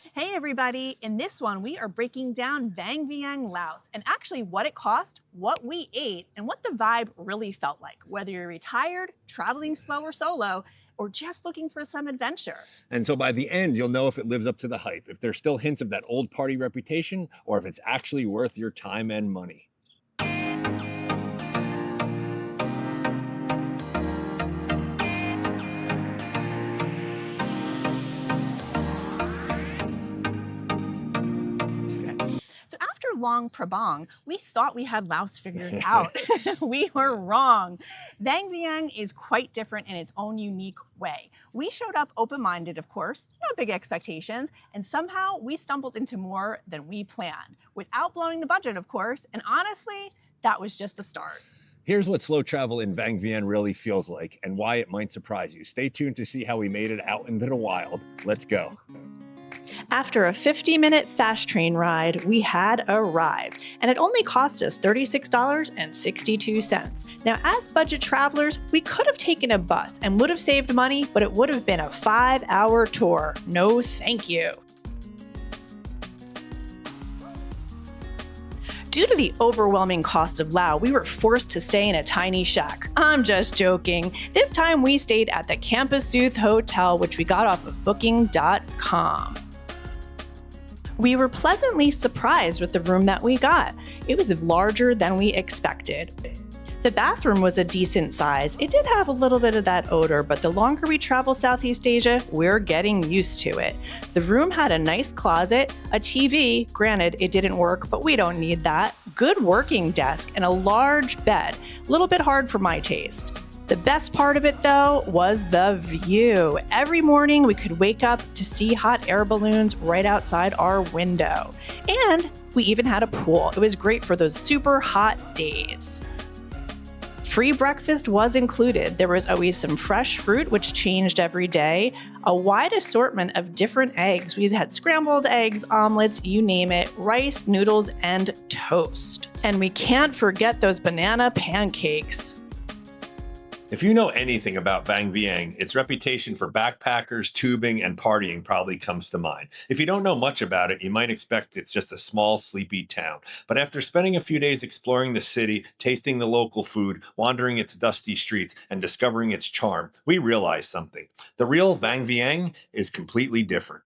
Hey everybody, in this one we are breaking down Vang Vieng, Laos, and actually what it cost, what we ate, and what the vibe really felt like, whether you're retired, traveling slow or solo, or just looking for some adventure. And so by the end, you'll know if it lives up to the hype, if there's still hints of that old party reputation, or if it's actually worth your time and money. So after Luang Prabang, we thought we had Laos figured out. We were wrong. Vang Vieng is quite different in its own unique way. We showed up open-minded, of course, no big expectations, and somehow we stumbled into more than we planned, without blowing the budget, of course, and honestly, that was just the start. Here's what slow travel in Vang Vieng really feels like and why it might surprise you. Stay tuned to see how we made it out into the wild. Let's go. After a 50-minute fast train ride, we had arrived, and it only cost us $36.62. Now, as budget travelers, we could have taken a bus and would have saved money, but it would have been a 5-hour tour. No thank you. Due to the overwhelming cost of Laos, we were forced to stay in a tiny shack. I'm just joking. This time we stayed at the Campus Sooth Hotel, which we got off of booking.com. We were pleasantly surprised with the room that we got. It was larger than we expected. The bathroom was a decent size. It did have a little bit of that odor, but the longer we travel Southeast Asia, we're getting used to it. The room had a nice closet, a TV, granted it didn't work, but we don't need that, good working desk, and a large bed. A little bit hard for my taste. The best part of it, though, was the view. Every morning, we could wake up to see hot air balloons right outside our window. And we even had a pool. It was great for those super hot days. Free breakfast was included. There was always some fresh fruit, which changed every day, a wide assortment of different eggs. We had scrambled eggs, omelets, you name it, rice, noodles, and toast. And we can't forget those banana pancakes. If you know anything about Vang Vieng, its reputation for backpackers, tubing, and partying probably comes to mind. If you don't know much about it, you might expect it's just a small, sleepy town. But after spending a few days exploring the city, tasting the local food, wandering its dusty streets, and discovering its charm, we realized something. The real Vang Vieng is completely different.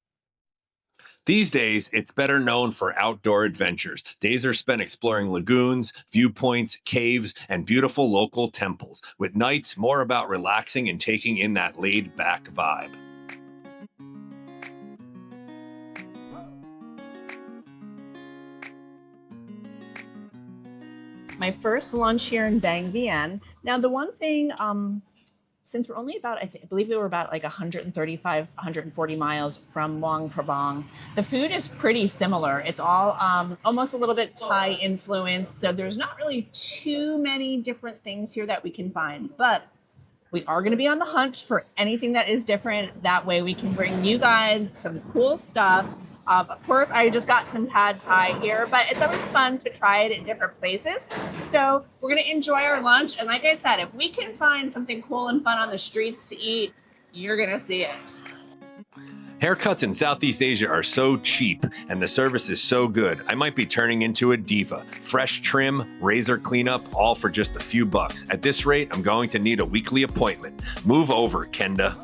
These days, it's better known for outdoor adventures. Days are spent exploring lagoons, viewpoints, caves, and beautiful local temples, with nights more about relaxing and taking in that laid-back vibe. My first lunch here in Vang Vieng. Now, the one thing, since we're only about, I believe we were about like 135, 140 miles from Luang Prabang, the food is pretty similar. It's all almost a little bit Thai influenced, so there's not really too many different things here that we can find, but we are going to be on the hunt for anything that is different. That way we can bring you guys some cool stuff. Of course, I just got some pad thai here, but it's always fun to try it in different places. So we're going to enjoy our lunch. And like I said, if we can find something cool and fun on the streets to eat, you're going to see it. Haircuts in Southeast Asia are so cheap and the service is so good, I might be turning into a diva. Fresh trim, razor cleanup, all for just a few bucks. At this rate, I'm going to need a weekly appointment. Move over, Kenda.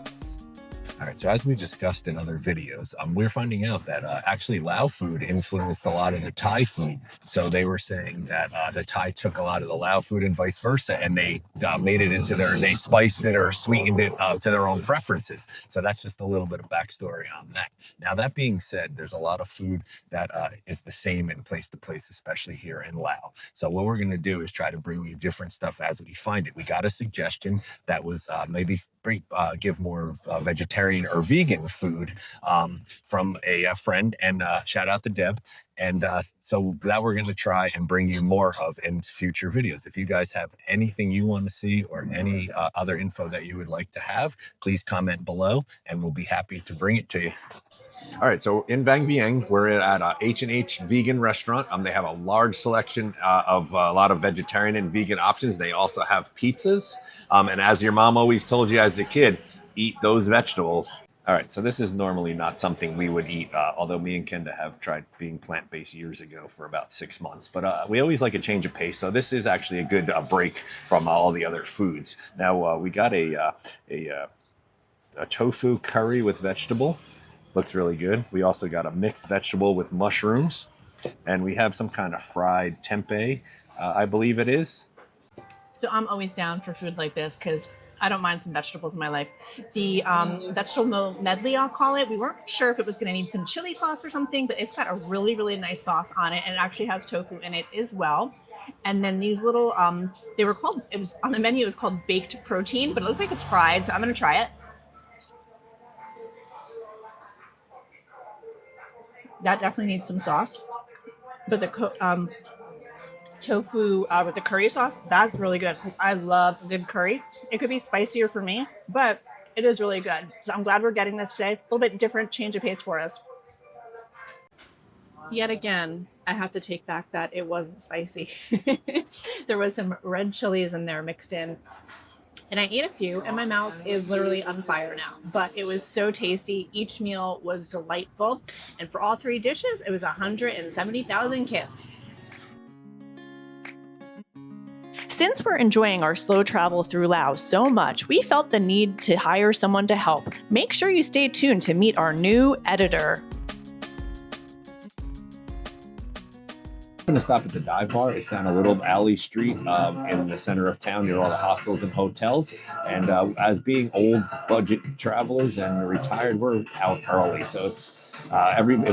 All right, so as we discussed in other videos, we're finding out that actually Lao food influenced a lot of the Thai food. So they were saying that the Thai took a lot of the Lao food and vice versa, and they made it into they spiced it or sweetened it to their own preferences. So that's just a little bit of backstory on that. Now, that being said, there's a lot of food that is the same in place to place, especially here in Lao. So what we're going to do is try to bring you different stuff as we find it. We got a suggestion that was maybe give more vegetarian or vegan food from a friend, and shout out to Deb. And so that we're going to try and bring you more of in future videos. If you guys have anything you want to see or any other info that you would like to have, please comment below and we'll be happy to bring it to you. All right, so in Vang Vieng, we're at H&H Vegan Restaurant. They have a large selection of a lot of vegetarian and vegan options. They also have pizzas. And as your mom always told you as a kid, eat those vegetables. All right, so this is normally not something we would eat, although me and Kenda have tried being plant-based years ago for about 6 months. But we always like a change of pace, so this is actually a good break from all the other foods. Now we got a tofu curry with vegetable. Looks really good. We also got a mixed vegetable with mushrooms, and we have some kind of fried tempeh, I believe it is. So I'm always down for food like this because I don't mind some vegetables in my life. The vegetable medley, I'll call it. We weren't sure if it was going to need some chili sauce or something, but it's got a really, really nice sauce on it, and it actually has tofu in it as well. And then these little, they were called, it was on the menu, it was called baked protein, but it looks like it's fried, so I'm going to try it. That definitely needs some sauce, but the tofu with the curry sauce, that's really good because I love good curry. It could be spicier for me, but it is really good. So I'm glad we're getting this today. A little bit different change of pace for us. Yet again, I have to take back that it wasn't spicy. There was some red chilies in there mixed in. And I ate a few, and my mouth is literally on fire now. But it was so tasty. Each meal was delightful. And for all three dishes, it was 170,000 kip. Since we're enjoying our slow travel through Laos so much, we felt the need to hire someone to help. Make sure you stay tuned to meet our new editor. I'm going to stop at the dive bar. It's down a little alley street in the center of town near all the hostels and hotels. And as being old budget travelers and retired, we're out early. So it's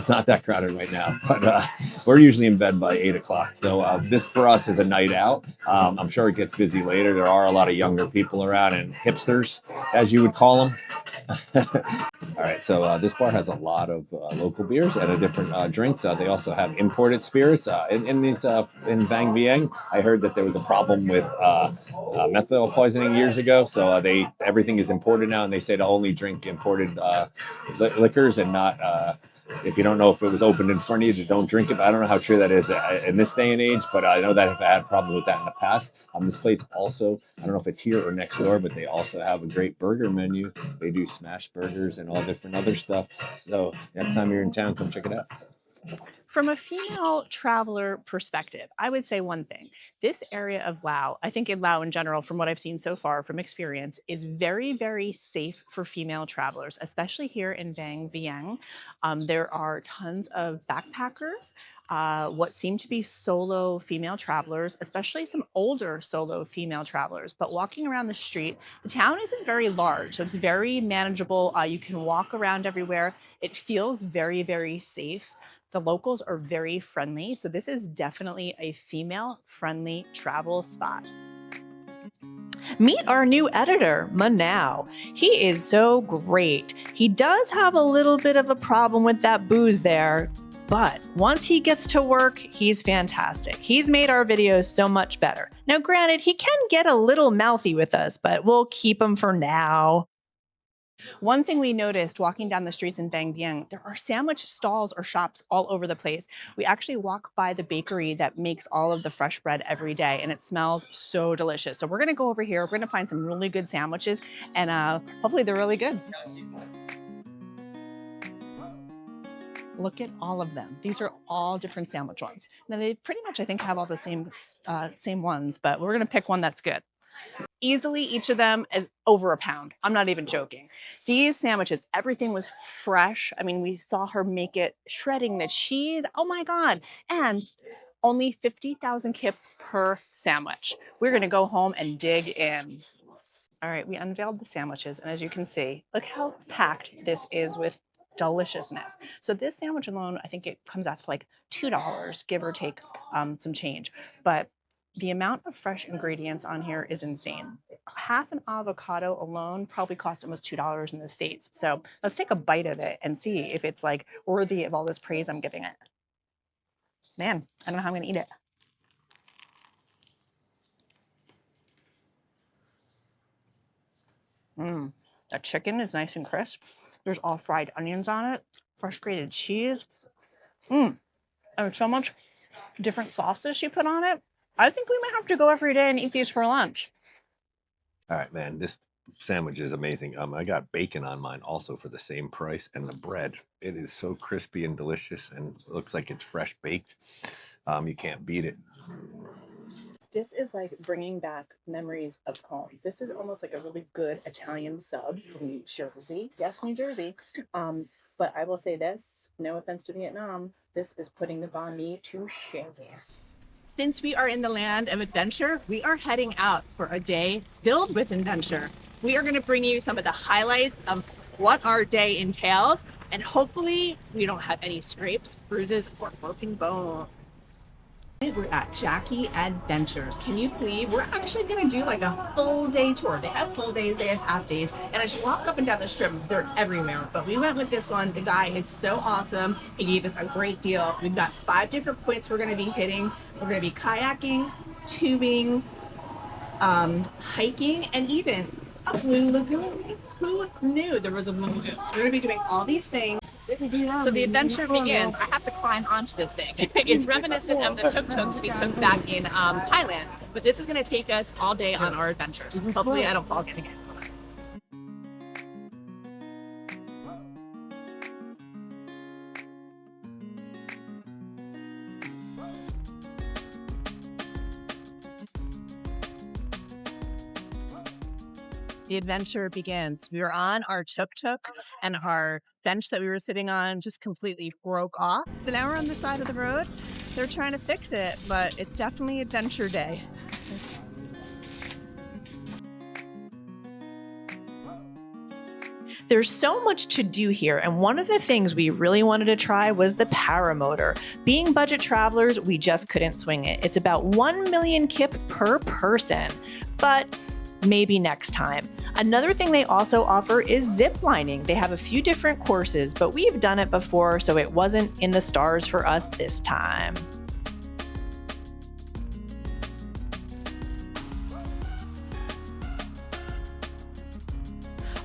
not that crowded right now, but we're usually in bed by 8 o'clock. So this for us is a night out. I'm sure it gets busy later. There are a lot of younger people around and hipsters, as you would call them. All right, so this bar has a lot of local beers and different drinks. They also have imported spirits. In Vang Vieng, I heard that there was a problem with methyl poisoning years ago. So everything is imported now, and they say to only drink imported liquors and not. If you don't know if it was opened in front of you, don't drink it. But I don't know how true that is in this day and age, but I know that I've had problems with that in the past. This place also, I don't know if it's here or next door, but they also have a great burger menu. They do smash burgers and all different other stuff. So next time you're in town, come check it out. From a female traveler perspective, I would say one thing. This area of Laos, I think in Laos in general, from what I've seen so far from experience, is very, very safe for female travelers, especially here in Vang Vieng. There are tons of backpackers, what seem to be solo female travelers, especially some older solo female travelers. But walking around the street, the town isn't very large, so it's very manageable. You can walk around everywhere. It feels very, very safe. The locals are very friendly, so this is definitely a female-friendly travel spot. Meet our new editor, Manao. He is so great. He does have a little bit of a problem with that booze there, but once he gets to work, he's fantastic. He's made our videos so much better. Now, granted, he can get a little mouthy with us, but we'll keep him for now. One thing we noticed walking down the streets in Vang Vieng, there are sandwich stalls or shops all over the place. We actually walk by the bakery that makes all of the fresh bread every day, and it smells so delicious. So we're going to go over here. We're going to find some really good sandwiches, and hopefully they're really good. Look at all of them. These are all different sandwich ones. Now they pretty much, I think, have all the same ones, but we're going to pick one that's good. Easily, each of them is over a pound. I'm not even joking. These sandwiches, everything was fresh. I mean, we saw her make it, shredding the cheese. Oh my God. And only 50,000 kip per sandwich. We're going to go home and dig in. All right, we unveiled the sandwiches. And as you can see, look how packed this is with deliciousness. So this sandwich alone, I think it comes out to like $2, give or take some change. But the amount of fresh ingredients on here is insane. Half an avocado alone probably cost almost $2 in the States. So let's take a bite of it and see if it's like worthy of all this praise I'm giving it. Man, I don't know how I'm gonna eat it. That chicken is nice and crisp. There's all fried onions on it, fresh grated cheese. And so much different sauces she put on it. I think we might have to go every day and eat these for lunch. All right, man, this sandwich is amazing. I got bacon on mine also for the same price, and the bread, it is so crispy and delicious, and looks like it's fresh baked. You can't beat it. This is like bringing back memories of home. This is almost like a really good Italian sub from New Jersey. Yes, New Jersey. But I will say this, no offense to Vietnam, this is putting the banh mi to shame. Since we are in the land of adventure, we are heading out for a day filled with adventure. We are going to bring you some of the highlights of what our day entails, and hopefully we don't have any scrapes, bruises, or broken bones. We're at Jackie Adventures. Can you believe we're actually going to do like a full day tour? They have full days, they have half days, and as you walk up and down the strip, they're everywhere. But we went with this one. The guy is so awesome. He gave us a great deal. We've got 5 different points we're going to be hitting. We're going to be kayaking, tubing, hiking, and even a blue lagoon. Who knew there was a blue lagoon? So we're going to be doing all these things. So the adventure begins. I have to climb onto this thing. It's reminiscent of the tuk-tuks we took back in Thailand, but this is going to take us all day on our adventures. Hopefully I don't fall getting it. The adventure begins. We were on our tuk-tuk and our bench that we were sitting on just completely broke off. So now we're on the side of the road. They're trying to fix it, but it's definitely adventure day. There's so much to do here, and one of the things we really wanted to try was the paramotor. Being budget travelers, we just couldn't swing it. It's about 1 million kip per person, but maybe next time. Another thing they also offer is zip lining. They have a few different courses, but we've done it before, so it wasn't in the stars for us this time.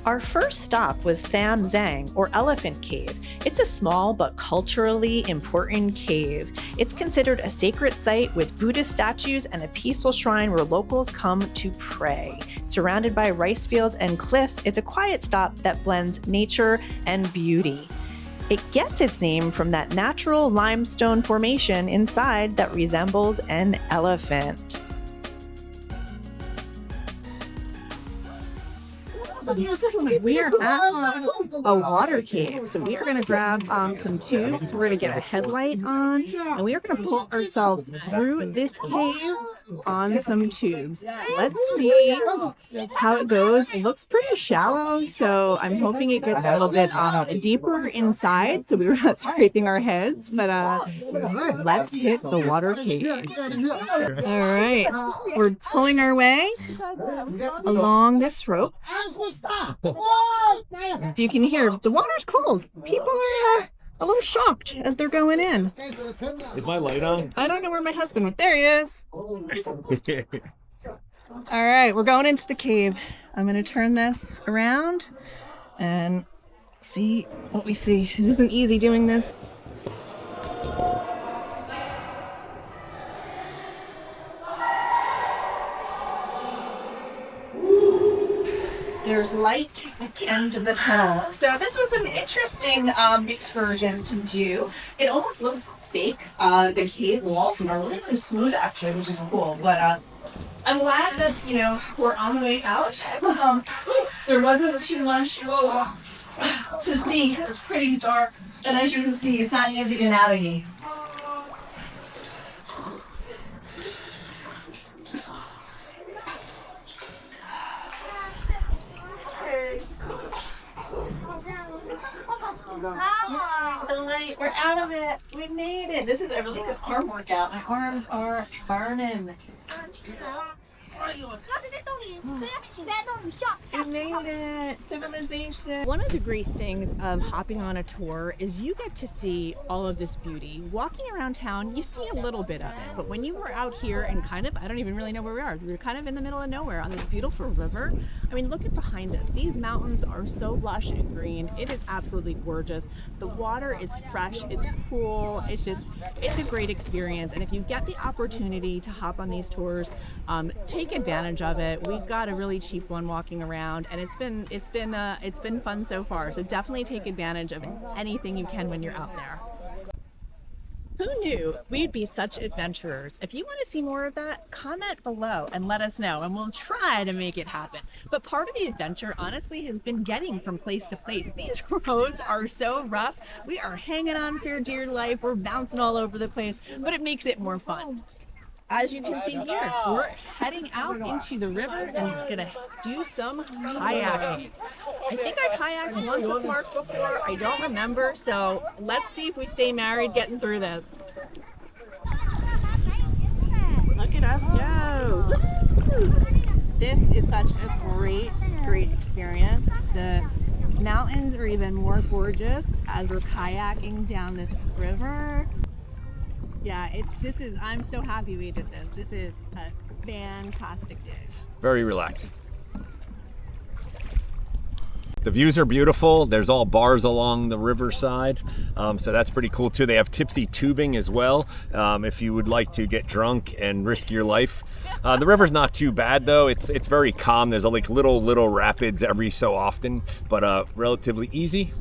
Our first stop was Vang Vieng, or Elephant Cave. It's a small but culturally important cave. It's considered a sacred site with Buddhist statues and a peaceful shrine where locals come to pray. Surrounded by rice fields and cliffs, it's a quiet stop that blends nature and beauty. It gets its name from that natural limestone formation inside that resembles an elephant. We are at a water cave, so we are going to grab some tubes. We're going to get a headlight on, and we are going to pull ourselves through this cave on some tubes. Let's see how it goes. It looks pretty shallow, so I'm hoping it gets a little bit deeper inside, so we're not scraping our heads, but let's hit the water cave. All right, we're pulling our way along this rope. You can hear the water's cold. People are a little shocked as they're going in. Is my light on? I don't know where my husband went. There he is. All right, we're going into the cave. I'm going to turn this around and see what we see. This isn't easy doing this. There's light at the end of the tunnel. So this was an interesting excursion to do. It almost looks fake. The cave walls are really smooth actually, which is cool. But I'm glad that, we're on the way out. There wasn't too much to see because it's pretty dark. And as you can see, it's not easy to navigate. We're out of it. We made it. This is a really good arm workout. My arms are burning. We made it. Civilization. One of the great things of hopping on a tour is you get to see all of this beauty. Walking around town, you see a little bit of it. But when you were out here and I don't even really know where we are. We're kind of in the middle of nowhere on this beautiful river. I mean, look at behind us. These mountains are so lush and green. It is absolutely gorgeous. The water is fresh. It's cool. It's a great experience. And if you get the opportunity to hop on these tours, take take advantage of it. We've got a really cheap one walking around, and it's been fun so far. So definitely take advantage of anything you can when you're out there. Who knew we'd be such adventurers? If you want to see more of that, comment below and let us know, and we'll try to make it happen. But part of the adventure, honestly, has been getting from place to place. These roads are so rough. We are hanging on for dear life. We're bouncing all over the place, but it makes it more fun. As you can see here, we're heading out into the river and we're gonna do some kayaking. I think I kayaked once with Mark before, I don't remember, so let's see if we stay married getting through this. Look at us go! This is such a great experience. The mountains are even more gorgeous as we're kayaking down this river. Yeah, I'm so happy we did this. This is a fantastic day. Very relaxing. The views are beautiful. There's all bars along the riverside, so that's pretty cool too. They have tipsy tubing as well, if you would like to get drunk and risk your life. The river's not too bad though. It's very calm. There's like little rapids every so often, but relatively easy.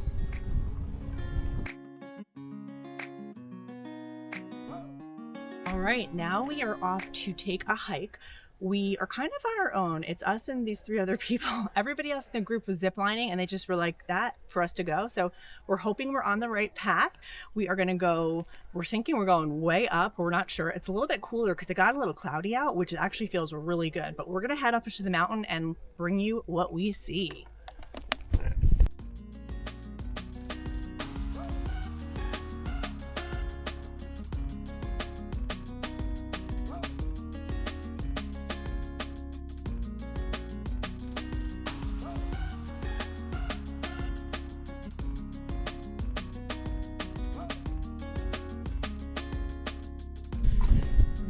All right, now we are off to take a hike. We are kind of on our own. It's us and these 3 other people. Everybody else in the group was ziplining and they just were like that for us to go. So we're hoping we're on the right path. We are gonna go, we're thinking we're going way up. We're not sure. It's a little bit cooler because it got a little cloudy out, which actually feels really good. But we're gonna head up to the mountain and bring you what we see.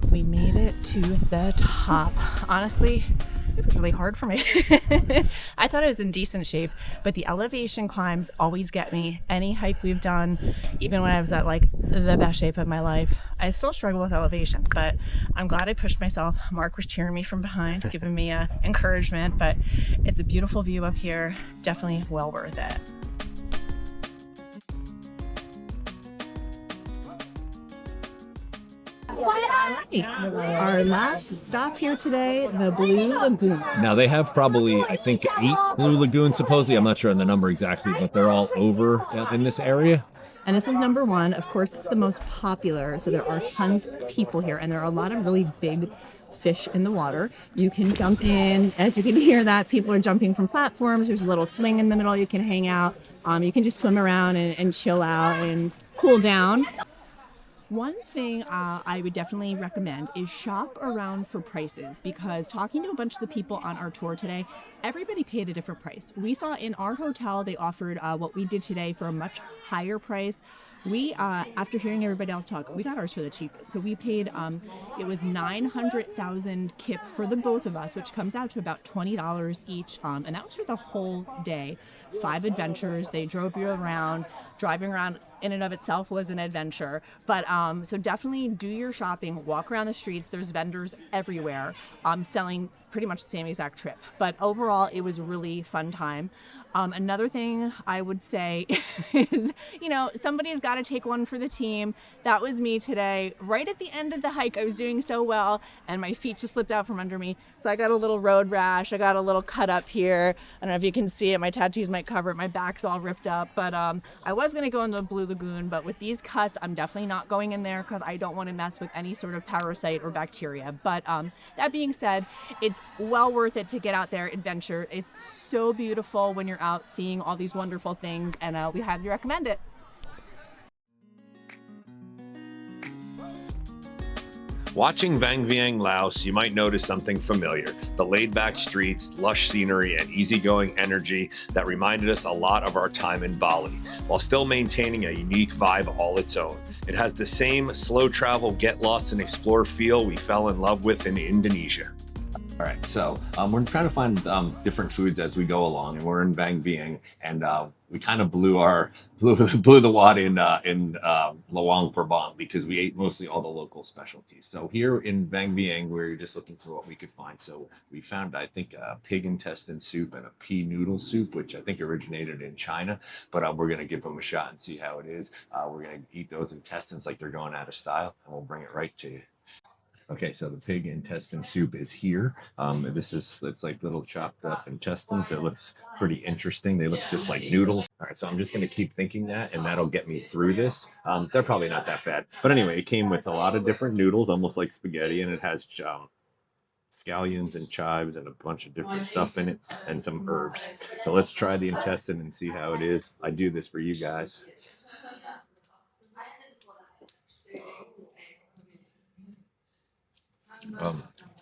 We made it to the top. Honestly, it was really hard for me. I thought I was in decent shape, but the elevation climbs always get me. Any hike we've done, even when I was at like the best shape of my life, I still struggle with elevation, but I'm glad I pushed myself. Mark was cheering me from behind, giving me encouragement, but it's a beautiful view up here. Definitely well worth it. Our last stop here today, the Blue Lagoon. Now they have probably, I think, 8 Blue Lagoons supposedly. I'm not sure on the number exactly, but they're all over in this area. And this is number 1. Of course, it's the most popular. So there are tons of people here and there are a lot of really big fish in the water. You can jump in. As you can hear that, people are jumping from platforms. There's a little swing in the middle. You can hang out. You can just swim around and chill out and cool down. One thing I would definitely recommend is shop around for prices, because talking to a bunch of the people on our tour today, everybody paid a different price. We saw in our hotel, they offered what we did today for a much higher price. We, after hearing everybody else talk, we got ours for the cheapest. So we paid, it was 900,000 kip for the both of us, which comes out to about $20 each. And that was for the whole day. 5 adventures. They drove you around. Driving around in and of itself was an adventure. But so definitely do your shopping, walk around the streets. There's vendors everywhere selling pretty much the same exact trip. But overall, it was a really fun time. Another thing I would say is, you know, somebody's got to take one for the team. That was me today. Right at the end of the hike, I was doing so well and my feet just slipped out from under me. So I got a little road rash. I got a little cut up here. I don't know if you can see it. My tattoos might cover it. My back's all ripped up. But I was going to go into the Blue Lagoon, but with these cuts, I'm definitely not going in there because I don't want to mess with any sort of parasite or bacteria. But that being said, it's well worth it to get out there, adventure. It's so beautiful when you're out seeing all these wonderful things, and we highly recommend it. Watching Vang Vieng, Laos, you might notice something familiar. The laid-back streets, lush scenery, and easygoing energy that reminded us a lot of our time in Bali, while still maintaining a unique vibe all its own. It has the same slow travel, get lost and explore feel we fell in love with in Indonesia. All right, so we're trying to find different foods as we go along, and we're in Vang Vieng, and we kind of blew the wad in Luang Prabang because we ate mostly all the local specialties. So here in Vang Vieng, we're just looking for what we could find. So we found, I think, a pig intestine soup and a pea noodle soup, which I think originated in China, but we're gonna give them a shot and see how it is. We're gonna eat those intestines like they're going out of style, and we'll bring it right to you. Okay, so the pig intestine soup is here. It's like little chopped up intestines. It looks pretty interesting. They look just like noodles. All right, so I'm just gonna keep thinking that, and that'll get me through this. They're probably not that bad. But anyway, it came with a lot of different noodles, almost like spaghetti, and it has scallions and chives and a bunch of different stuff in it and some herbs. So let's try the intestine and see how it is. I do this for you guys.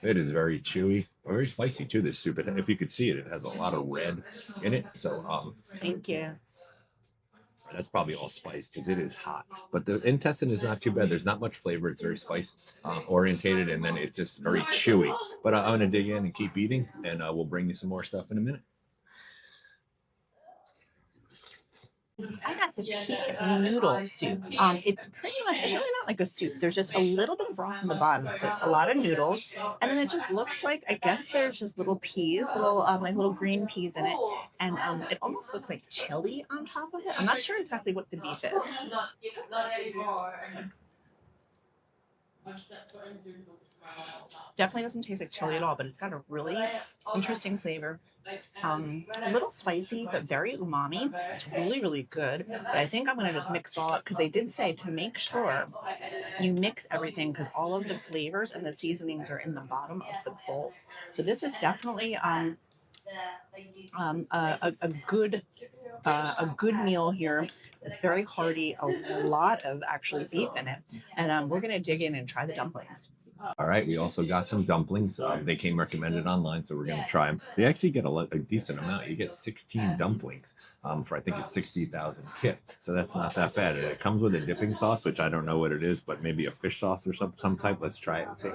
It is very chewy, very spicy too. This soup, and if you could see it, it has a lot of red in it. So, Thank you. that's probably all spice because it is hot. But the intestine is not too bad. There's not much flavor. It's very spice orientated, and then it's just very chewy. But I'm gonna dig in and keep eating, and we'll bring you some more stuff in a minute. I got the pig noodle soup. It's pretty much, it's really not like a soup. There's just a little bit of broth on the bottom. So it's a lot of noodles. And then it just looks like, I guess there's just little peas, like little green peas in it. And it almost looks like chili on top of it. I'm not sure exactly what the beef is. Definitely doesn't taste like chili at all, but it's got a really interesting flavor. A little spicy, but very umami. It's really, really good. But I think I'm gonna just mix it all up because they did say to make sure you mix everything because all of the flavors and the seasonings are in the bottom of the bowl. So this is definitely a good meal here. It's very hearty, a lot of actually beef in it. And we're gonna dig in and try the dumplings. All right, we also got some dumplings. They came recommended online, so we're going to try them. They actually get a decent amount. You get 16 dumplings for I think it's 60,000 kit, so that's not that bad. And it comes with a dipping sauce, which I don't know what it is, but maybe a fish sauce or some type. Let's try it and see.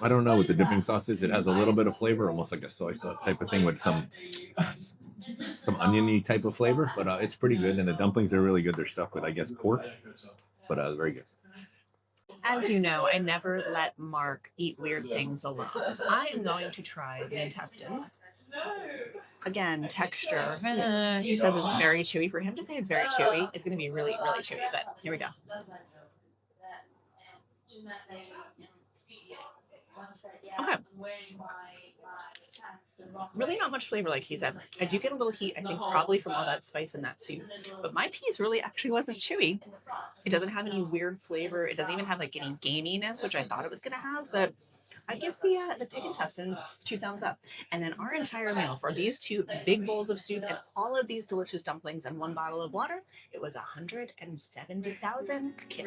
I don't know what the dipping sauce is. It has a little bit of flavor, almost like a soy sauce type of thing with some oniony type of flavor, but it's pretty good. And the dumplings are really good. They're stuffed with, I guess, pork, but very good. As you know, I never let Mark eat weird things alone. So I am going to try the intestine. Again, texture. He says it's very chewy. For him to say it's very chewy, it's going to be really, really chewy. But here we go. Okay. Really not much flavor like he said. I do get a little heat, I think probably from all that spice in that soup. But my piece really actually wasn't chewy. It doesn't have any weird flavor. It doesn't even have like any gaminess, which I thought it was going to have. But I give the pig intestine 2 thumbs up. And then our entire meal for these 2 big bowls of soup and all of these delicious dumplings and 1 bottle of water, it was 170,000 kit.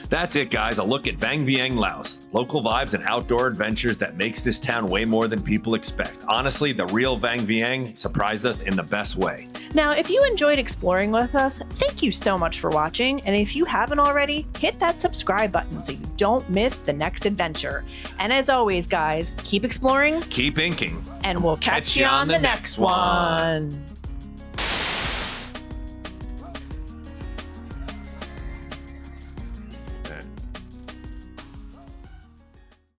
That's it, guys. A look at Vang Vieng, Laos. Local vibes and outdoor adventures that makes this town way more than people expect. Honestly, the real Vang Vieng surprised us in the best way. Now, if you enjoyed exploring with us, thank you so much for watching. And if you haven't already, hit that subscribe button so you don't miss the next adventure. And as always, guys, keep exploring, keep inking, and we'll catch you on the next one.